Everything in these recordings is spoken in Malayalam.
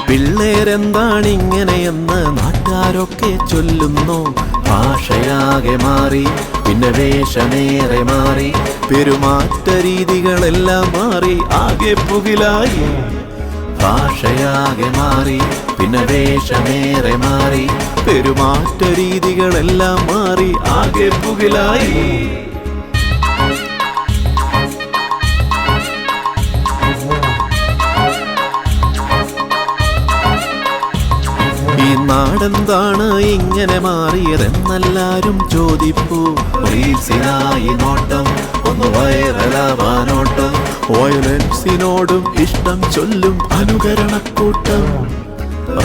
പിള്ളേരെന്താണിങ്ങനെയെന്ന് നാട്ടുകാരൊക്കെ ചൊല്ലുന്നു. ഭാഷയാകെ മാറി, പിന്നെ വേഷമേറെ മാറി, പെരുമാറ്റ രീതികളെല്ലാം മാറി, ആകെ പുകിലായി. ഭാഷയാകെ മാറി, പിന്നെ വേഷമേറെ മാറി, പെരുമാറ്റ രീതികളെല്ലാം മാറി, ആകെ പുകിലായി. ഈ നാടെന്താണ് ഇങ്ങനെ മാറിയതെന്നെല്ലാരും ചോദിപ്പൂ. റീൽസിനായി നോട്ടം, ഒന്ന് വൈറലാവാനോട്ടം, വയലൻസിനോടും ഇഷ്ടം ചൊല്ലും അനുകരണക്കൂട്ടം.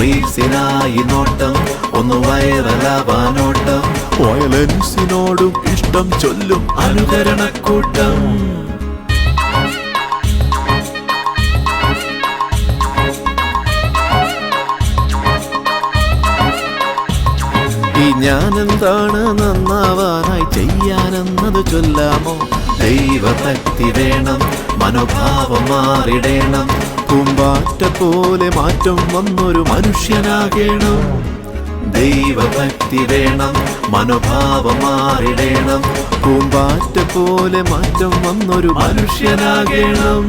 റീൽസിനായി നോട്ടം, ഒന്ന് വൈറലാവാനോട്ടം, വയലൻസിനോടും ഇഷ്ടം ചൊല്ലും അനുകരണക്കൂട്ടം. ഈ ഞാനെന്താണ് നന്നാവാനായി ചെയ്യാനെന്നത് ചൊല്ലാമോ? ദൈവഭക്തി വേണം, മനോഭാവം മാറിടേണം, പൂമ്പാറ്റ പോലെ മാറ്റം വന്നൊരു മനുഷ്യനാകേണം. ദൈവഭക്തി വേണം, മനോഭാവം മാറിടേണം, പൂമ്പാറ്റ പോലെ മാറ്റം വന്നൊരു മനുഷ്യനാകേണം.